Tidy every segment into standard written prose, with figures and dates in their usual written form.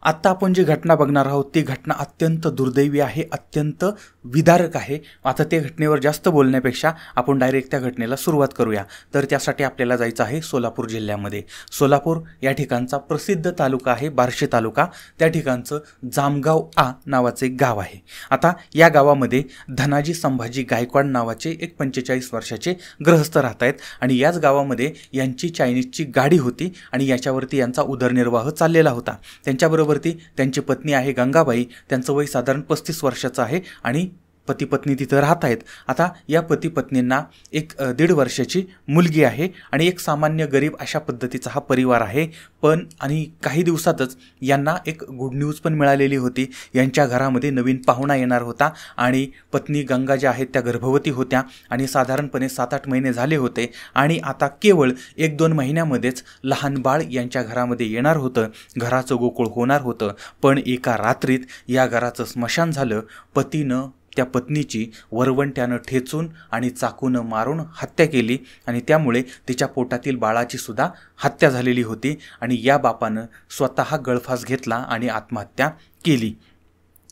आत्ता आपण जी घटना बघणार आहोत ती घटना अत्यंत दुर्दैवी आहे, अत्यंत विदारक आहे। आता त्या घटनेवर जास्त बोलण्यापेक्षा आपण डायरेक्ट त्या घटनेला सुरुवात करूया। तर त्यासाठी आपल्याला जायचं आहे सोलापूर जिल्ह्यामध्ये। सोलापूर या ठिकाणचा प्रसिद्ध तालुका आहे बार्शी तालुका। त्या ठिकाणचं जामगाव आ नावाचे एक गाव आहे। आता या गावामध्ये धनाजी संभाजी गायकवाड नावाचे एक 45 वर्षाचे गृहस्थ राहत आहेत आणि याच गावामध्ये यांची चायनीजची गाडी होती आणि याच्यावरती यांचा उदरनिर्वाह चाललेला होता। त्यांच्याबरोबर त्यांची पत्नी आहे गंगाबाई, त्यांचं वय साधारण 35 वर्षाचं आहे आणि पती पत्नी तिथं राहत आहेत। आता या पती पत्नींना एक 1.5 वर्षाची मुलगी आहे आणि एक सामान्य गरीब अशा पद्धतीचा हा परिवार आहे। पण आणि काही दिवसातच यांना एक गुड न्यूज पण मिळालेली होती। यांच्या घरामध्ये नवीन पाहुणा येणार होता आणि पत्नी गंगा ज्या आहेत त्या गर्भवती होत्या आणि साधारणपणे 7-8 महिने झाले होते आणि आता केवळ 1-2 महिन्यामध्येच लहान बाळ यांच्या घरामध्ये येणार होतं, घराचं गोकुळ होणार होतं। पण एका रात्रीत या घराचं स्मशान झालं। पतीनं त्या पत्नीची वरवंट्यानं ठेचून आणि चाकून मारून हत्या केली आणि त्यामुळे तिच्या पोटातील बाळाची सुद्धा हत्या झालेली होती आणि या बापानं स्वतः गळफास घेतला आणि आत्महत्या केली।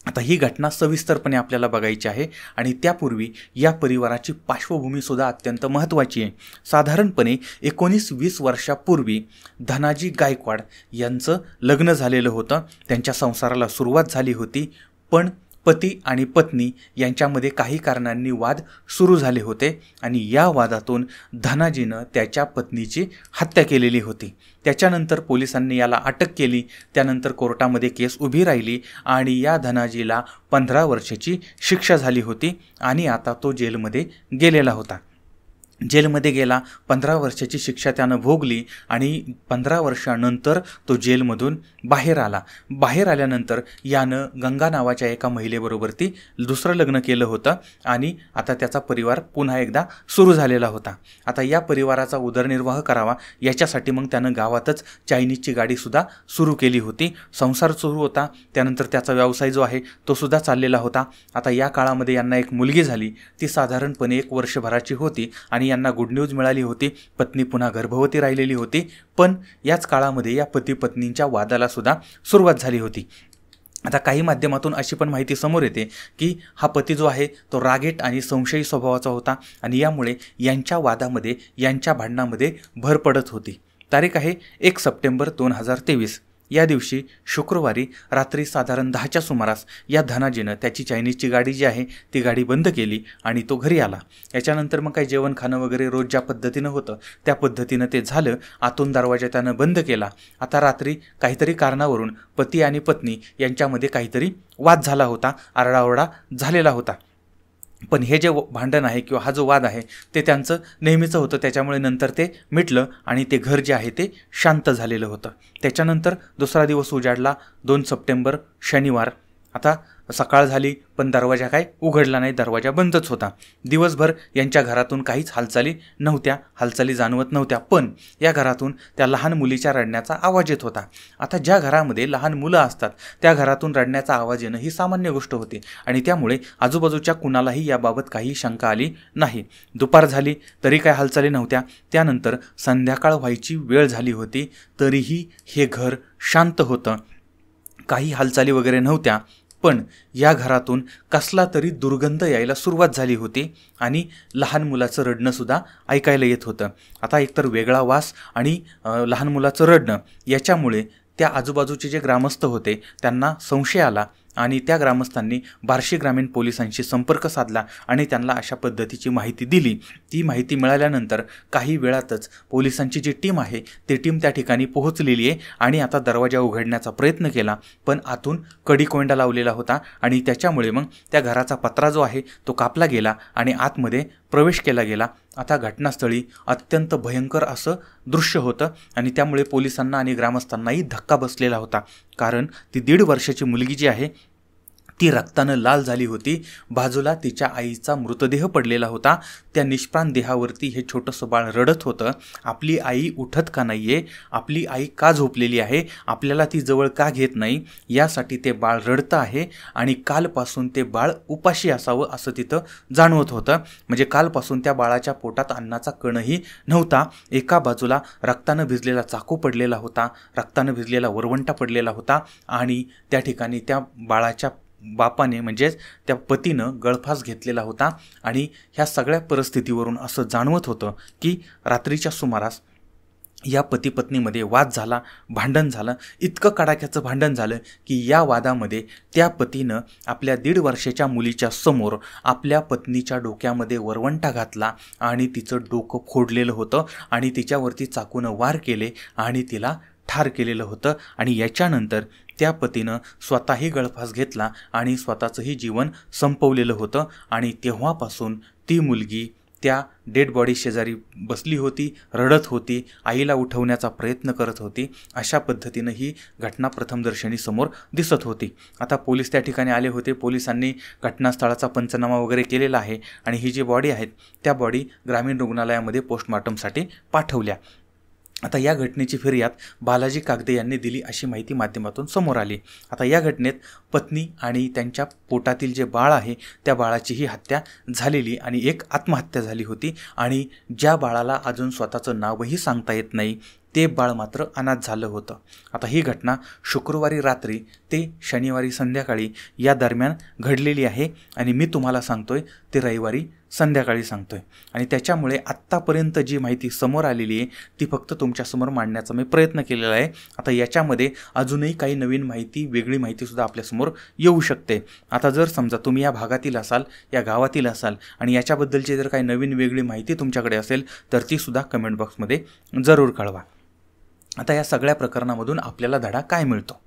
आता ही घटना सविस्तरपणे आपल्याला बघायची आहे आणि त्यापूर्वी या परिवाराची पार्श्वभूमी सुद्धा अत्यंत महत्त्वाची आहे। साधारणपणे 19-20 वर्षापूर्वी धनाजी गायकवाड यांचं लग्न झालेलं होतं, त्यांच्या संसाराला सुरुवात झाली होती। पण पती आणि पत्नी यांच्यामध्ये काही कारणांनी वाद सुरू झाले होते आणि या वादातून धनाजीनं त्याच्या पत्नीची हत्या केलेली होती। त्याच्यानंतर पोलिसांनी याला अटक केली, त्यानंतर कोर्टामध्ये केस उभी राहिली आणि या धनाजीला 15 वर्षाची शिक्षा झाली होती आणि आता तो जेलमध्ये गेलेला होता। जेलमध्ये गेला, 15 वर्षाची शिक्षा त्यानं भोगली आणि 15 वर्षानंतर तो जेलमधून बाहेर आला। बाहेर आल्यानंतर यानं गंगा नावाच्या एका महिलेबरोबर ती दुसरं लग्न केलं होतं आणि आता त्याचा परिवार पुन्हा एकदा सुरू झालेला होता। आता या परिवाराचा उदरनिर्वाह करावा याच्यासाठी मग त्यानं गावातच चायनीजची गाडीसुद्धा सुरू केली होती। संसार सुरू होता, त्यानंतर त्याचा व्यवसाय जो आहे तो सुद्धा चाललेला होता। आता या काळामध्ये यांना एक मुलगी झाली, ती साधारणपणे 1 वर्षभराची होती आणि यांना गुड न्यूज मिळाली होती, पत्नी पुन्हा गर्भवती राहिलेली होती। पण याच काळामध्ये या पती पत्नींच्या वादाला सुद्धा सुरुवात झाली होती। आता काही माध्यमातून अशी पण माहिती समोर येते की हा पती जो आहे तो रागीट आणि संशयी स्वभावाचा होता आणि यामुळे यांच्या वादामध्ये, यांच्या भांडणामध्ये भर पडत होती। तारीख आहे 1 सप्टेंबर 2023। या दिवशी शुक्रवारी रात्री साधारण 10च्या सुमारास या धनाजीनं त्याची चायनीजची गाडी जी आहे ती गाडी बंद केली आणि तो घरी आला। याच्यानंतर मग काही जेवण खाणं वगैरे रोज ज्या पद्धतीनं होतं त्या पद्धतीनं ते झालं। आतून दरवाजा त्यानं बंद केला। आता रात्री काहीतरी कारणावरून पती आणि पत्नी यांच्यामध्ये काहीतरी वाद झाला होता, आरडाओरडा झालेला होता। पण हे जे भांडण आहे किंवा हा जो वाद आहे ते त्यांचं नेहमीचं होतं, त्याच्यामुळे नंतर ते मिटलं आणि ते घर जे आहे ते शांत झालेलं होतं। त्याच्यानंतर दुसरा दिवस उजाडला, 2 सप्टेंबर शनिवार। आता सकाळ झाली पण दरवाजा काय उघडला नाही, दरवाजा बंदच होता। दिवसभर यांच्या घरातून काहीच हालचाली नव्हत्या, हालचाली जाणवत नव्हत्या। पण या घरातून त्या लहान मुलीच्या रडण्याचा आवाज येत होता। आता ज्या घरामध्ये लहान मुलं असतात त्या घरातून रडण्याचा आवाज येणं ही सामान्य गोष्ट होती आणि त्यामुळे आजूबाजूच्या कुणालाही याबाबत काही शंका आली नाही। दुपार झाली तरी काय हालचाली नव्हत्या। त्यानंतर संध्याकाळ व्हायची वेळ झाली होती तरीही हे घर शांत होतं, काही हालचाली वगैरे नव्हत्या। पण या घरातून कसला तरी दुर्गंध यायला सुरुवात झाली होती आणि लहान मुलाचं रडणंसुद्धा ऐकायला येत होतं। आता एकतर वेगळा वास आणि लहान मुलाचं रडणं याच्यामुळे त्या आजूबाजूचे जे ग्रामस्थ होते त्यांना संशय आला आणि त्या ग्रामस्थांनी बार्शी ग्रामीण पोलिसांशी संपर्क साधला आणि त्यांना अशा पद्धतीची माहिती दिली। ती माहिती मिळाल्यानंतर काही वेळातच पोलिसांची जी टीम आहे ती टीम त्या ठिकाणी पोहोचलेली आहे आणि आता दरवाजा उघडण्याचा प्रयत्न केला पण आतून कडी कोंडा लावलेला होता आणि त्याच्यामुळे मग त्या घराचा पत्रा जो आहे तो कापला गेला आणि आतमध्ये प्रवेश केला गेला। आता घटनास्थळी अत्यंत भयंकर असं दृश्य होतं आणि त्यामुळे पोलिसांना आणि ग्रामस्थांनाही धक्का बसलेला होता, कारण ती 1.5 वर्षाची मुलगी जी आहे ती रक्तानं लाल झाली होती. बाजूला तिच्या आईचा मृतदेह पडलेला होता. त्या निष्प्राण देहावरती हे छोटंसं बाळ रडत होतं. आपली आई उठत का नाही आहे, आपली आई का झोपलेली आहे, आपल्याला ती जवळ का घेत नाही, यासाठी ते बाळ रडतं आहे. आणि कालपासून ते बाळ उपाशी असावं असं तिथं जाणवत होतं. म्हणजे कालपासून त्या बाळाच्या पोटात अन्नाचा कणही नव्हता. एका बाजूला रक्तानं भिजलेला चाकू पडलेला होता, रक्तानं भिजलेला वरवंटा पडलेला होता आणि त्या ठिकाणी त्या बाळाच्या बापाने म्हणजेच त्या पतीनं गळफास घेतलेला होता. आणि ह्या सगळ्या परिस्थितीवरून असं जाणवत होतं की रात्रीच्या सुमारास या पती पत्नीमध्ये वाद झाला, भांडण झालं. इतकं कडाक्याचं भांडण झालं की या वादामध्ये त्या पतीनं आपल्या 1.5 वर्षाच्या मुलीच्या समोर आपल्या पत्नीच्या डोक्यामध्ये वरवंटा घातला आणि तिचं डोकं फोडलेलं होतं आणि तिच्यावरती चाकूनं वार केले आणि तिला ठार केलेलं होतं. आणि याच्यानंतर त्या पतीनं स्वतःही गळफास घेतला आणि स्वतःचंही जीवन संपवलेलं होतं. आणि तेव्हापासून ती मुलगी त्या डेड बॉडी शेजारी बसली होती, रडत होती, आईला उठवण्याचा प्रयत्न करत होती. अशा पद्धतीनं ही घटना प्रथमदर्शनी समोर दिसत होती. आता पोलीस त्या ठिकाणी आले होते. पोलिसांनी घटनास्थळाचा पंचनामा वगैरे केलेला आहे आणि ही जी बॉडी आहेत त्या बॉडी ग्रामीण रुग्णालयामध्ये पोस्टमॉर्टमसाठी पाठवल्या. आता या घटनेची फिर्याद बालाजी कागदे यांनी दिली अशी माहिती माध्यमातून समोर आली. आता या घटनेत पत्नी आणि त्यांच्या पोटातील जे बाळ आहे त्या बाळाचीही हत्या झालेली आणि एक आत्महत्या झाली होती. आणि ज्या बाळाला अजून स्वतःचं नावही सांगता येत नाही ते बाळ मात्र अनाथ झालं होतं. आता ही घटना शुक्रवारी रात्री ते शनिवारी संध्याकाळी या दरम्यान घडलेली आहे आणि मी तुम्हाला सांगतोय ते रविवारी संध्याकाळी सांगतोय. आणि त्याच्यामुळे आत्तापर्यंत जी माहिती समोर आलेली आहे ती फक्त तुमच्यासमोर मांडण्याचा मी प्रयत्न केलेला आहे. आता याच्यामध्ये अजूनही काही नवीन माहिती, वेगळी माहितीसुद्धा आपल्यासमोर येऊ शकते. आता जर समजा तुम्ही या भागातील असाल, या गावातील असाल आणि याच्याबद्दलची जर काही नवीन वेगळी माहिती तुमच्याकडे असेल तर तीसुद्धा कमेंट बॉक्समध्ये जरूर कळवा. आता या सगळ्या प्रकरणामधून आपल्याला धडा काय मिळतो?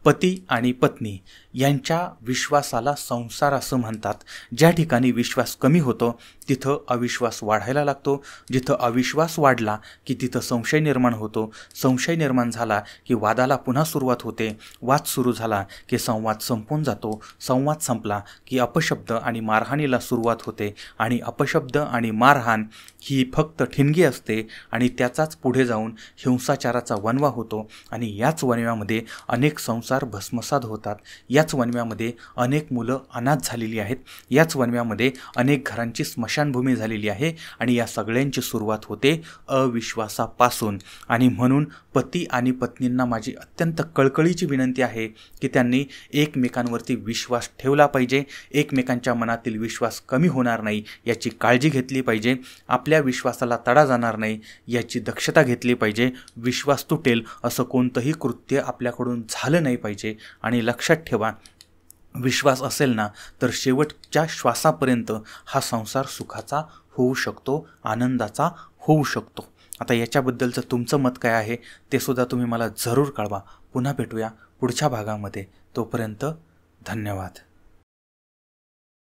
पती आणि पत्नी यांच्या विश्वासाला संसार असं म्हणतात. ज्या ठिकाणी विश्वास कमी होतो तिथं अविश्वास वाढायला लागतो. जिथं अविश्वास वाढला की तिथं संशय निर्माण होतो. संशय निर्माण झाला की वादाला पुन्हा सुरुवात होते. वाद सुरू झाला की संवाद संपून जातो. संवाद संपला की अपशब्द आणि मारहाणीला सुरुवात होते. आणि अपशब्द आणि मारहाण ही फक्त ठिणगी असते आणि त्याचाच पुढे जाऊन हिंसाचाराचा वणवा होतो. आणि याच वणव्यामध्ये अनेक संसार भस्मसात होतात. याच वणव्यामध्ये अनेक मुलं अनाथ झालेली आहेत. याच वणव्यामध्ये अनेक घरांची स्मशानभूमी झालेली आहे. आणि या सगळ्यांची सुरुवात होते अविश्वासापासून. आणि म्हणून पती आणि पत्नींना माझी अत्यंत कळकळीची विनंती आहे की त्यांनी एकमेकांवरती विश्वास ठेवला पाहिजे. एकमेकांच्या मनातील विश्वास कमी होणार नाही याची काळजी घेतली पाहिजे. आपल्या विश्वासाला तडा जाणार नाही याची दक्षता घेतली पाहिजे. विश्वास तुटेल असं कोणतंही कृत्य आपल्याकडून झालं नाही पाहिजे. आणि लक्षात ठेवा, विश्वास असेल ना तर शेवटच्या श्वासापर्यंत हा संसार सुखाचा होऊ शकतो, आनंदाचा होऊ शकतो. आता याच्याबद्दलचं तुमचं मत काय आहे ते सुद्धा तुम्ही मला जरूर कळवा. पुन्हा भेटूया पुढच्या भागामध्ये. तोपर्यंत धन्यवाद.